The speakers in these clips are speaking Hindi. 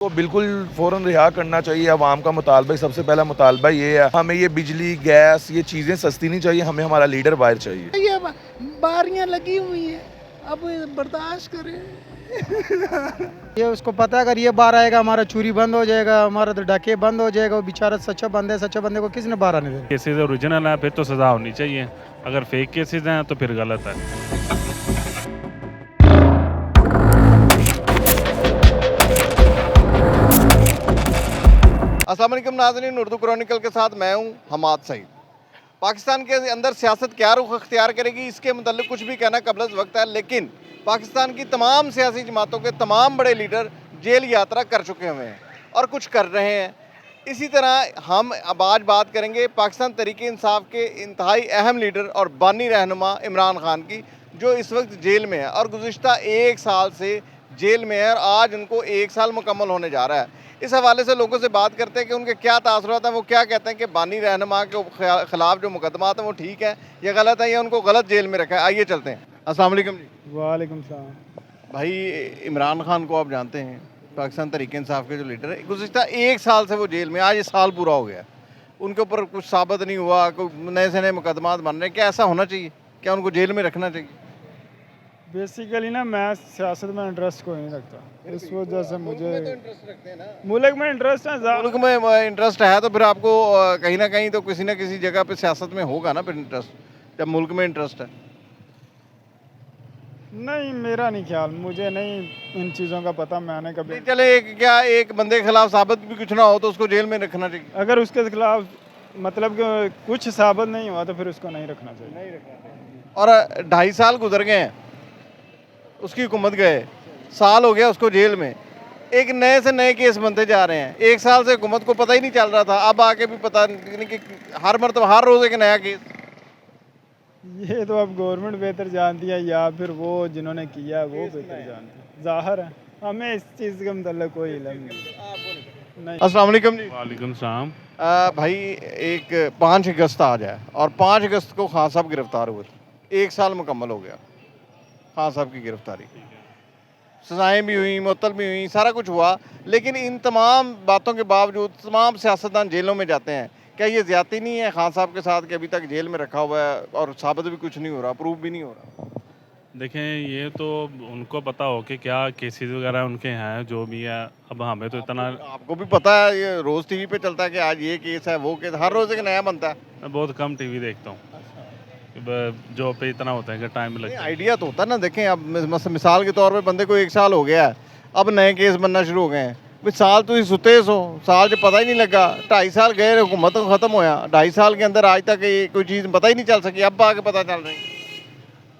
तो बिल्कुल फ़ौरन रिहा करना चाहिए। अवाम का मुतालबा, सबसे पहला मुतालबा ये है, हमें ये बिजली, गैस, ये चीज़ें सस्ती नहीं चाहिए, हमें हमारा लीडर बाहर चाहिए। ये बारियां लगी हुई हैं, अब बर्दाश्त करें। ये उसको पता है अगर ये बार आएगा हमारा चोरी बंद हो जाएगा, हमारा तो डाके बंद हो जाएगा। वो बेचारा सच्चा बंदा है, सच्चा बंदे को किसने बाहर आने देना। केसेस ओरिजिनल है फिर तो सज़ा होनी चाहिए, अगर फेक केसेस हैं तो फिर गलत है। अस्सलाम वालेकुम नाज़रीन, उर्दू क्रॉनिकल के साथ मैं हूं हमाद सईद। पाकिस्तान के अंदर सियासत क्या रुख अख्तियार करेगी, इसके मतलब कुछ भी कहना कबल वक्त है, लेकिन पाकिस्तान की तमाम सियासी जमातों के तमाम बड़े लीडर जेल यात्रा कर चुके हुए हैं और कुछ कर रहे हैं। इसी तरह हम अब आज बात करेंगे पाकिस्तान तहरीक इंसाफ के इंतहाई अहम लीडर और बानी रहनुमा इमरान खान की, जो इस वक्त जेल में है और गुज़िश्ता 1 साल से जेल में है और आज उनको 1 साल मुकम्मल होने जा रहा है। इस हवाले से लोगों से बात करते हैं कि उनके क्या तासुरात हैं, वो क्या कहते हैं कि बानी रहनुमा के ख़िलाफ़ जो मुकदमात हैं वो ठीक है या गलत है या उनको गलत जेल में रखा है। आइए चलते हैं। अस्सलाम वालेकुम जी। वालेकुम सलाम। भाई, इमरान खान को आप जानते हैं, पाकिस्तान तहरीक इंसाफ के जो लीडर है, गुज़िश्ता 1 साल से वो जेल में, आज ये साल पूरा हो गया, उनके ऊपर कुछ साबित नहीं हुआ, कोई नए से नए मुकदमात बन रहे हैं। क्या ऐसा होना चाहिए? क्या उनको जेल में रखना चाहिए? बेसिकली ना मैं सियासत में इंटरेस्ट कोई नहीं रखता, इस वजह से मुझे इंटरेस्ट रखते हैं ना, मुल्क में इंटरेस्ट है। मुल्क में इंटरेस्ट है तो फिर आपको कहीं ना कहीं तो किसी ना किसी जगह पे सियासत में होगा ना फिर इंटरेस्ट, जब मुल्क में इंटरेस्ट है। नहीं, मेरा नहीं ख्याल, मुझे नहीं इन चीज़ों का पता। मैंने कभी नहीं, चले एक बंदे के खिलाफ साबित भी कुछ ना हो तो उसको जेल में रखना चाहिए। अगर उसके खिलाफ मतलब कि कुछ साबित नहीं हुआ तो फिर उसको नहीं रखना चाहिए। और 2.5 साल गुजर गए हैं, उसकी हुकूमत गए, साल हो गया उसको जेल में, एक नए से नए केस बनते जा रहे हैं। 1 साल से हुकूमत को पता ही नहीं चल रहा था, अब आके भी पता नहीं कि हर मरतबा हर रोज़ एक नया केस। ये तो अब गवर्नमेंट बेहतर जानती है या फिर वो जिन्होंने किया है वो बेहतर जानती है। ज़ाहिर है हमें इस चीज़ के मतलब कोई इल्म नहीं। अस्सलाम वालेकुम जी। वालेकुम सलाम। भाई, एक 5 अगस्त आज है और 5 अगस्त को खान साहब गिरफ्तार हुए थे। 1 साल मुकम्मल हो गया खान साहब की गिरफ्तारी, सज़ाएँ भी हुई, मुअत्तल भी हुई, सारा कुछ हुआ, लेकिन इन तमाम बातों के बावजूद तमाम सियासतदान जेलों में जाते हैं। क्या ये ज़्यादती नहीं है खान साहब के साथ कि अभी तक जेल में रखा हुआ है और साबित भी कुछ नहीं हो रहा, प्रूफ भी नहीं हो रहा? देखें, ये तो उनको पता हो कि क्या केसेस वगैरह उनके हैं, जो भी है। अब हमें तो इतना आपको भी पता है, ये रोज़ टीवी पे चलता है कि आज ये केस है, वो केस, हर रोज़ एक नया बनता है। मैं बहुत कम टीवी देखता हूँ, जो पे इतना होता है कि टाइम लगता है। आइडिया तो होता है ना। देखें, अब मिसाल के तौर पे बंदे को 1 साल हो गया है, अब नए केस बनना शुरू हो गए हैं। भाई साल तो सुते सो, साल जो पता ही नहीं लगा, 2.5 साल गए, हुकूमत तो ख़त्म होया, 2.5 साल के अंदर आज तक ये कोई चीज़ पता ही नहीं चल सकी, अब आके पता चल रही है।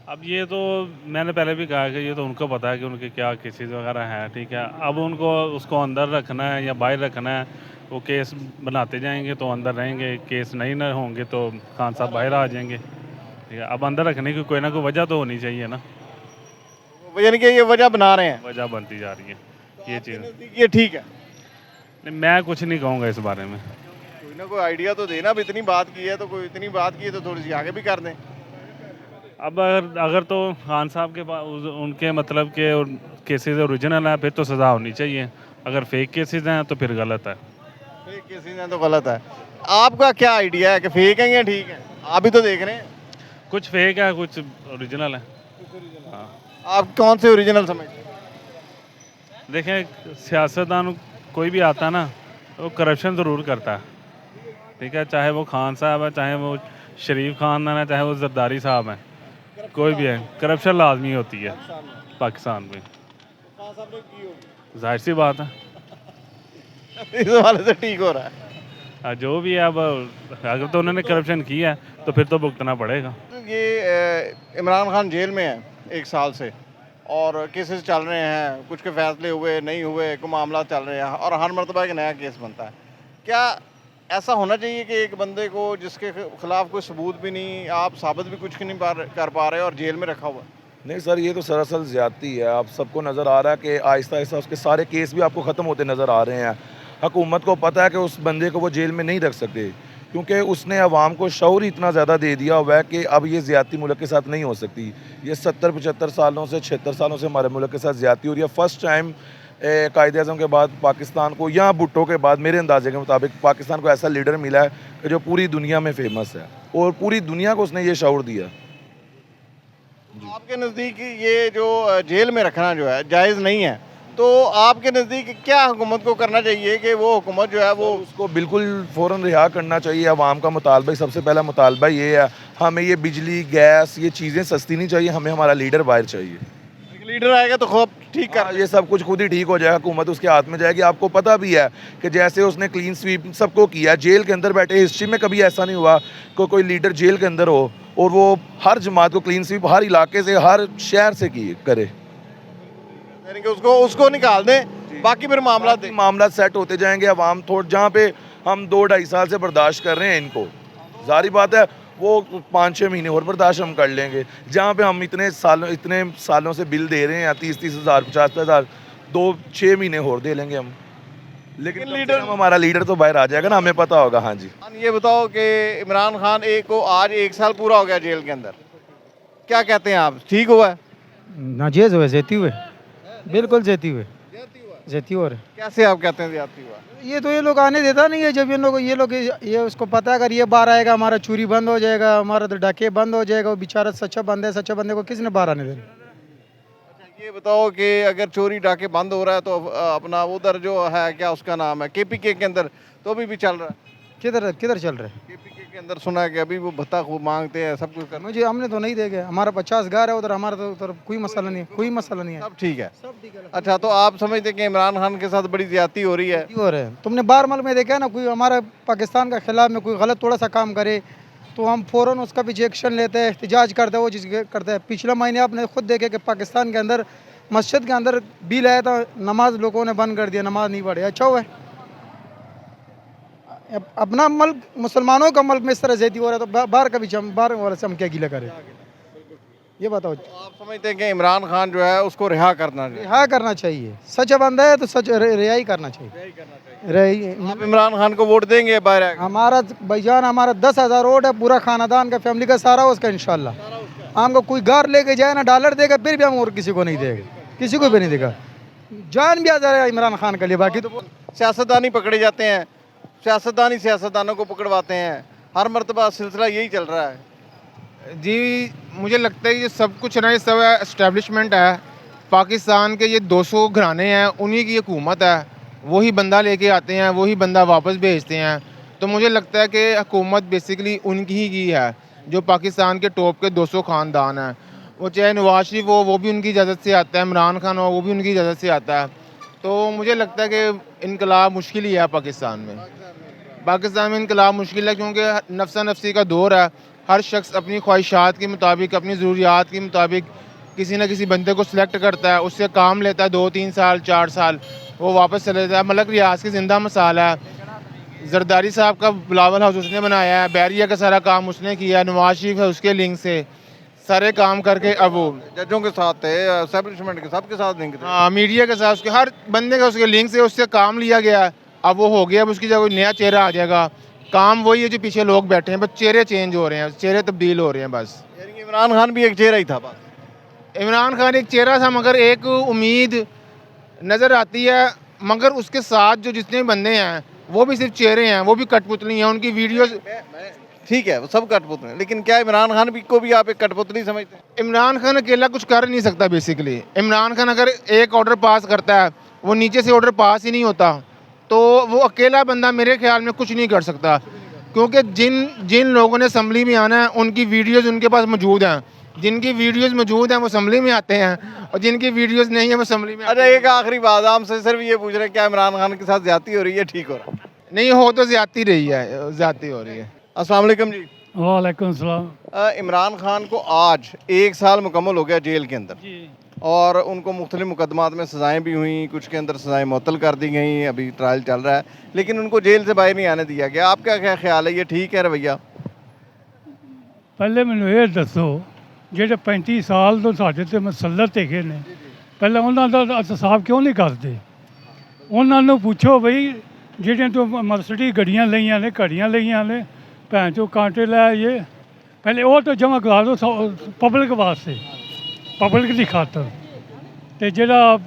अब ये तो मैंने पहले भी कहा कि ये तो उनको पता है कि उनके क्या केसेस वगैरह हैं, ठीक है। अब उनको उसको अंदर रखना है या बाहर रखना है, वो केस बनाते जाएंगे तो अंदर रहेंगे, केस नहीं ना होंगे तो खान साहब बाहर आ जाएंगे, ठीक है। अब अंदर रखने की कोई ना कोई वजह तो होनी चाहिए ना, यानी कि ये वजह बना रहे हैं, वजह बनती जा रही है ये चीज़। ये ठीक है। नहीं, मैं कुछ नहीं कहूँगा इस बारे में। कोई ना कोई आइडिया तो देना। अब इतनी बात की है तो कोई इतनी बात की है तो थोड़ी सी आगे भी कर दें। अब अगर तो खान साहब के पास उनके मतलब के केसेस ओरिजिनल है फिर तो सज़ा होनी चाहिए, अगर फेक केसेस हैं तो फिर गलत है। फेक केसेस हैं तो गलत है। आपका क्या आइडिया है कि फेक है या ठीक है? आप भी तो देख रहे हैं। कुछ फेक है, कुछ ओरिजिनल है। हाँ, आप कौन से ओरिजिनल समझते हैं? देखें, सियासतदान कोई भी आता है ना तो करप्शन ज़रूर करता है, ठीक है। चाहे वो खान साहब है, चाहे वो शरीफ खान है, चाहे वो जरदारी साहब हैं, कोई भी है, करप्शन लाजमी होती है पाकिस्तान में, जाहिर सी बात है। इस हवाले से ठीक हो रहा है। जो भी है, अब अगर तो उन्होंने करप्शन किया है तो फिर तो भुगतना पड़ेगा। ये इमरान खान जेल में है 1 साल से और केसेस चल रहे हैं, कुछ के फैसले हुए नहीं हुए, कुछ मामला चल रहे हैं और हर मरतबा एक नया केस बनता है। क्या ऐसा होना चाहिए कि एक बंदे को जिसके खिलाफ कोई सबूत भी नहीं, आप साबित भी कुछ नहीं कर पा रहे और जेल में रखा हुआ? नहीं सर, ये तो सरासर ज़्यादती है। आप सबको नज़र आ रहा है कि आहिस्ता आहिस्ता उसके सारे केस भी आपको ख़त्म होते नज़र आ रहे हैं। हुकूमत को पता है कि उस बंदे को वो जेल में नहीं रख सकते, क्योंकि उसने अवाम को शऊर इतना ज़्यादा दे दिया हुआ है कि अब ये ज़्यादती मुल्क के साथ नहीं हो सकती। ये 70-75 सालों से 76 सालों से हमारे मुल्क के साथ ज़्यादती हो रही है। फ़र्स्ट टाइम कायद अज़म के बाद पाकिस्तान को या भुट्टो के बाद मेरे अंदाजे के मुताबिक पाकिस्तान को ऐसा लीडर मिला है कि जो पूरी दुनिया में फेमस है और पूरी दुनिया को उसने ये शऊर दिया। आपके नज़दीक ये जो जेल में रखना जो है जायज़ नहीं है, तो आपके नज़दीक क्या हुकूमत को करना चाहिए कि वो हुकूमत जो है वो उसको बिल्कुल फ़ौरन रिहा करना चाहिए। अवाम का मुतालबा, सबसे पहला मुतालबा ये है, हमें ये बिजली गैस ये चीज़ें सस्ती नहीं चाहिए, हमें हमारा लीडर बाहर चाहिए। लीडर आएगा तो खूब ठीक कर ये सब कुछ खुद ही ठीक हो जाएगा, हुकूमत उसके हाथ में जाएगी। आपको पता भी है कि जैसे उसने क्लीन स्वीप सबको किया, जेल के अंदर बैठे, हिस्ट्री में कभी ऐसा नहीं हुआ कि कोई लीडर जेल के अंदर हो और वो हर जमात को क्लीन स्वीप हर इलाके से हर शहर से करे। यानी कि उसको निकाल दें, बाकी फिर मामला सेट होते जाएंगे। अवाम थोड़ा जहाँ पे हम 2-2.5 साल से बर्दाश्त कर रहे हैं इनको, जारी बात है वो 5-6 महीने और बर्दाश्त हम कर लेंगे। जहाँ पे हम इतने सालों से बिल दे रहे हैं 30-30 हज़ार 50 हज़ार, 2-6 महीने और दे लेंगे हम, लेकिन लीडर हमारा लीडर तो बाहर आ जाएगा ना, हमें पता होगा। हाँ जी, ये बताओ कि इमरान खान को आज 1 साल पूरा हो गया जेल के अंदर, क्या कहते हैं आप, ठीक हुआ है? नाजेज हुए, जेती हुए, बिल्कुल जेती हुए, जेती हो रहे। कैसे आप कहते हैं ज्यादती हुआ? ये तो ये लोग आने देता नहीं है। जब ये लोग ये उसको पता है अगर ये बाहर आएगा हमारा चोरी बंद हो जाएगा, हमारा तो डाके बंद हो जाएगा। वो बेचारा सच्चा बंदा है, सच्चा बंदे को किसने बाहर आने देना? अच्छा, ये बताओ कि अगर चोरी डाके बंद हो रहा है तो अपना उधर जो है क्या उसका नाम है KPK के अंदर तो अभी भी चल रहा है। किधर किधर चल रहा है? KPK के अंदर सुना है कि अभी वो भत्ता खूब मांगते हैं, सब कुछ कर मुझे हमने तो नहीं देगा। हमारा 50 घर है उधर, हमारा तो उधर कोई मसला नहीं है, कोई मसला नहीं है, सब ठीक है। सब ठीक है। अच्छा, तो आप समझते हैं कि इमरान खान के साथ बड़ी ज्यादती हो रही है? हो रहे हैं। तुमने बार मल में देखा है ना, कोई हमारा पाकिस्तान के खिलाफ में कोई गलत थोड़ा सा काम करे तो हम फ़ौरन उसका पीछे एक्शन लेते हैं, एहतजाज करते हैं, वो चीज़ करते हैं। पिछले महीने आपने खुद देखे कि पाकिस्तान के अंदर मस्जिद के अंदर बिल आया था, नमाज लोगों ने बंद कर दिया, नमाज नहीं पढ़े। अच्छा हुआ है अपना मुल्क, मुसलमानों का मुल्क में इस तरह ज़्यादती हो रहा है तो बाहर का भी बाहर वाले से हम क्या गिला करें? ये बताओ। आप समझते हैं कि इमरान खान जो है उसको रिहा करना चाहिए? रिहा करना चाहिए, सच बंदा है तो सच रिहाई करना चाहिए। रिहाई। आप इमरान खान को वोट देंगे बाहर आके? हमारा भाईजान, हमारा 10,000 वोट है, पूरा खानदान का फैमिली का सारा उसका इंशाल्लाह। हमको कोई घर लेके जाए ना डॉलर देगा फिर भी हम और किसी को नहीं देगा, किसी को भी नहीं देगा। जान भी आ जा रहा है इमरान खान के लिए। बाकी तो सियासतदान ही पकड़े जाते हैं, सियासतदान ही सियासतदानों को पकड़वाते हैं, हर मरतबा सिलसिला यही चल रहा है। जी मुझे लगता है कि ये सब कुछ ना, ये सब इस्टेब्लिशमेंट है पाकिस्तान के। ये 200 घराने हैं, उन्हीं की हुकूमत है, वही बंदा लेके आते हैं, वही बंदा वापस भेजते हैं। तो मुझे लगता है कि हुकूमत बेसिकली उनकी ही की है, जो पाकिस्तान के टॉप के 200 ख़ानदान हैं। वो चाहे नवाज शरीफ हो वो भी उनकी इजाज़त से आता है, इमरान खान हो वो भी उनकी इजाज़त से आता है। तो मुझे लगता है कि इनकलाब मुश्किल ही है पाकिस्तान में। पाकिस्तान में इनकलाब मुश्किल है क्योंकि नफ्सा नफसी का दौर है। हर शख्स अपनी ख्वाहिशात के मुताबिक, अपनी ज़रूरियात के मुताबिक किसी न किसी बंदे को सिलेक्ट करता है, उससे काम लेता है 2-3 साल 4 साल, वो वापस चले जाता है। मलक रियाज की ज़िंदा मिसाल है। जरदारी साहब का बिलावल हाउस उसने बनाया है, बैरिया का सारा काम उसने किया, नवाज शरीफ है उसके लिंक से सारे काम करके अब वो जजों के साथ थे, एस्टेब्लिशमेंट के सबके साथ लिंक थे। हाँ, मीडिया के साथ उसके हर बंदे का उसके लिंक से उससे काम लिया गया। अब वो हो गया, अब उसकी जगह कोई नया चेहरा आ जाएगा। काम वही है जो पीछे लोग बैठे हैं, बस चेहरे चेंज हो रहे हैं, चेहरे तब्दील हो रहे हैं बस। यानी कि इमरान खान भी एक चेहरा ही था बस। इमरान खान एक चेहरा था मगर एक उम्मीद नज़र आती है, मगर उसके साथ जो जितने बंदे हैं वो भी सिर्फ चेहरे हैं, वो भी कठपुतली हैं। उनकी वीडियोस ठीक है, वो सब कठपुतली, लेकिन क्या इमरान खान भी को भी आप एक कठपुतली समझते हैं? इमरान खान अकेला कुछ कर नहीं सकता बेसिकली। इमरान खान अगर एक ऑर्डर पास करता है, वो नीचे से ऑर्डर पास ही नहीं होता, तो वो अकेला बंदा मेरे ख्याल में कुछ नहीं कर सकता। क्योंकि जिन लोगों ने असम्बली में आना है उनकी वीडियोस उनके पास मौजूद हैं, जिनकी वीडियोस मौजूद हैं वो असम्बली में आते हैं, और जिनकी वीडियोस नहीं है वो असम्बली में। अच्छा, एक आखिरी बात, आम से सिर्फ ये पूछ रहे हैं क्या इमरान खान के साथ ज्यादती हो रही है, ठीक हो रहा है? नहीं हो तो ज्यादती रही है, ज्यादती हो रही है। अस्सलाम वालेकुम जी। वालेकुम सलाम। इमरान खान को आज 1 साल मुकम्मल हो गया जेल के अंदर, और उनको मुख्तलिफ मुकदमात में सज़ाएँ भी हुई, कुछ के अंदर सज़ाएँ मुअत्तल कर दी गई, अभी ट्रायल चल रहा है, लेकिन उनको जेल से बाहर नहीं आने दिया गया। आपका क्या ख्याल है, ये ठीक है रवैया? ਪਹਿਲੇ ਮੈਨੂੰ ਇਹ ਦੱਸੋ ਜਿਹੜੇ 35 ਸਾਲ ਤੋਂ ਸਾਡੇ ਤੇ ਮਸਲਤ ਹੈਗੇ ਨੇ, ਪਹਿਲਾਂ ਉਹਨਾਂ ਦਾ ਇਤਸਾਬ ਕਿਉਂ ਨਹੀਂ ਕਰਦੇ? ਉਹਨਾਂ ਨੂੰ ਪੁੱਛੋ ਬਈ ਜਿਹੜੀਆਂ ਤੋਂ ਮਰਸਡੀ ਗੱਡੀਆਂ ਲਈਆਂ ਨੇ, ਘੜੀਆਂ ਲਈਆਂ ਨੇ, ਭੈਣ ਚੋ ਕਾਂਟੇ ਲੈ ਆਏ, ਪਹਿਲੇ ਉਹ ਤਾਂ ਜਮ੍ਹਾਂ ਕਰਾ ਦਿਓ ਪਬਲਿਕ ਵਾਸਤੇ, ਪਬਲਿਕ ਦੀ ਖਾਤਰ। ਤੇ ਜਿਹੜਾ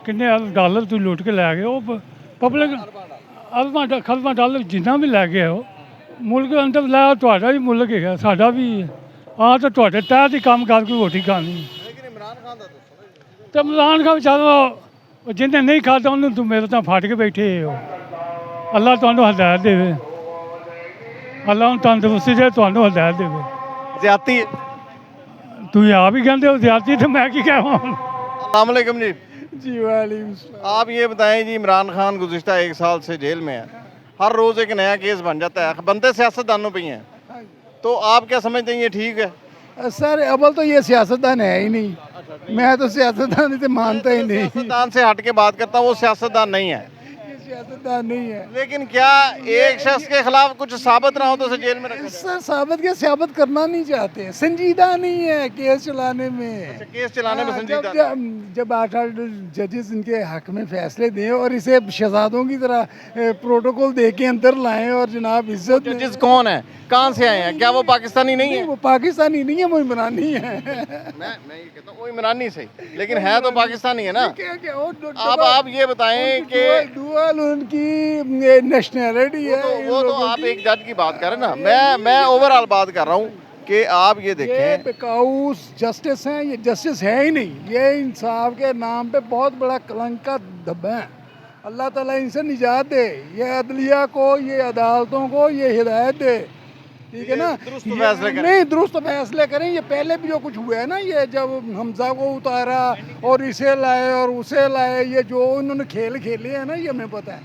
ਕਿੰਨੇ ਡਾਲਰ ਤੁਸੀਂ ਲੁੱਟ ਕੇ ਲੈ ਗਏ ਉਹ ਪਬਲਿਕ ਖਲਵਾਂ ਡਾਲਰ ਜਿੰਨਾ ਵੀ ਲੈ ਗਏ ਉਹ ਮੁਲਕ ਅੰਦਰ ਲੈ ਤੁਹਾਡਾ ਵੀ ਮੁਲਕ ਹੈਗਾ ਸਾਡਾ ਵੀ ਆ ਤਾਂ ਤੁਹਾਡੇ ਤਹਿਤ ਹੀ ਕੰਮ ਕਰਕੇ ਰੋਟੀ ਖਾਣੀ ਲੇਕਿਨ ਇਮਰਾਨ ਖਾਨ ਦਾ ਦੱਸੋ ਤੇ ਇਮਰਾਨ ਖਾਨ ਵਿਚਾਰਾ ਜਿਹਨੇ ਨਹੀਂ ਖਾਧਾ ਉਹਨੂੰ ਤੂੰ ਮੇਰੇ ਤਾਂ ਫਟ ਕੇ ਬੈਠੇ ਹੋ ਅੱਲਾ ਤੁਹਾਨੂੰ ਹਦਾਇਤ ਦੇਵੇ ਅੱਲਾ ਨੂੰ ਤੰਦਰੁਸਤੀ ਦੇ ਤੁਹਾਨੂੰ ਹਦਾਇਤ ਦੇਵੇ ज्यादती ਤੁਸੀਂ ਆਪ ਹੀ ਕਹਿੰਦੇ ਹੋ ਜ਼ਿਆਦਤੀ ਤੇ ਮੈਂ ਕੀ ਕਹਾਂ अस्सलाम वालेकुम जी जी वालेकुम आप ये बताएं जी इमरान खान गुज़िश्ता 1 साल से जेल में है हर रोज़ एक नया केस बन जाता है बनते सियासतदानों पे ही हैं तो आप क्या समझते हैं ये ठीक है सर अव्वल तो ये सियासतदान है ही नहीं मैं तो सियासतदान इसे मानता ही नहीं सियासतदान से हट के बात करता हूँ वो सियासतदान नहीं है ये सियासतदान नहीं है लेकिन क्या एक शख्स के खिलाफ कुछ साबित ना हो तो उसे जेल में रखा सर साबित करना नहीं चाहते संजीदा नहीं है केस चलाने में जाए केस चलाने में हाँ, संजीदा जब 8 जजेस इनके हक में फैसले दें और इसे शहजादों की तरह प्रोटोकॉल दे के अंदर लाएं और जनाब इज्जत दें। जजेस कौन है कहाँ से आए हैं क्या वो पाकिस्तानी नहीं है वो पाकिस्तानी नहीं है वो इमरानी है मैं ये कहता हूँ वो इमरानी सही लेकिन है तो पाकिस्तानी है ना क्या क्या वो अब आप ये बताएं कि डुअल उनकी नेशनैलिटी है वो तो आप एक जज की बात कर रहे हैं ना मैं ओवरऑल बात कर रहा हूँ कि आप ये ये देखें बेकाउस जस्टिस हैं ये जस्टिस है ही नहीं ये इंसाफ के नाम पे बहुत बड़ा कलंक का धब्बा है अल्लाह ताला इनसे निजात दे ये अदलिया को ये अदालतों को ये हिदायत दे ठीक है ना दुरुस्त फैसले करें। नहीं दुरुस्त फैसले करें ये पहले भी जो कुछ हुआ है ना ये जब हमजा को उतारा और इसे लाए और उसे लाए ये जो उन्होंने खेल खेले हैं ना ये हमें पता है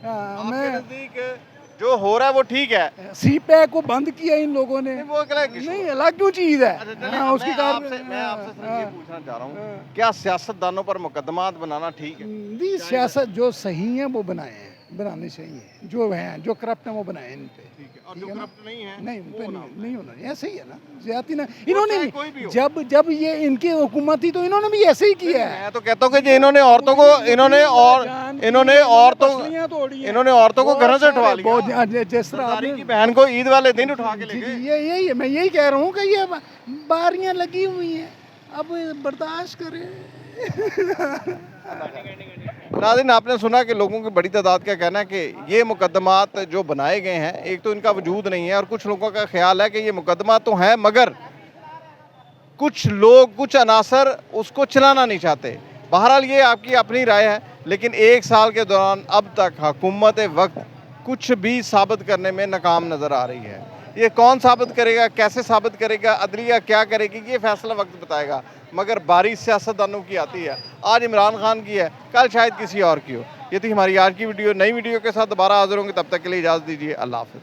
हाँ, आपके मैं नजदीक जो हो रहा है वो ठीक है सी पैक को बंद किया इन लोगों ने वो क्या है नहीं अलग क्यों चीज़ है हाँ, उसकी मैं आपसे सिर्फ ये पूछना चाह रहा हूँ क्या सियासतदानों पर मुकदमात बनाना ठीक है नहीं सियासत जो सही है वो बनाए हैं बनाने चाहिए जो हैं जो करप्ट हैं वो बनाए इन पे और जो करप्ट नहीं है नहीं उन पे नहीं होना ऐसे ही है ना ज्यादा ना इन्होंने चाहे भी कोई भी हो। जब ये इनकी हुकूमत थी तो इन्होंने भी ऐसे ही किया है मैं तो कहता हूँ कि जो इन्होंने औरतों को पसलियां तोड़ी हैं। इन्होंने औरतों को घरों से उठवा लिया बहुत जिस तरह सरदारी आपने की बहन को ईद वाले दिन उठा के ले जी, गए जी, ये यही है मैं यही कह रहा हूँ कि ये बारियां लगी हुई हैं अब बर्दाश्त करें नाज़रीन आपने सुना कि लोगों की बड़ी तादाद का कहना है कि ये मुकदमात जो बनाए गए हैं एक तो इनका वजूद नहीं है और कुछ लोगों का ख्याल है कि ये मुकदमा तो हैं मगर कुछ लोग कुछ अनासर उसको चलाना नहीं चाहते बहरहाल ये आपकी अपनी राय है लेकिन 1 साल के दौरान अब तक हुकूमत वक्त कुछ भी साबित करने में नाकाम नज़र आ रही है ये कौन साबित करेगा कैसे साबित करेगा अदलिया क्या करेगी ये फैसला वक्त बताएगा मगर बारी सियासतदानों की आती है आज इमरान खान की है कल शायद किसी और की हो ये थी हमारी आज की वीडियो नई वीडियो के साथ दोबारा हाजिर होंगे तब तक के लिए इजाज़त दीजिए अल्लाह हाफ़िज़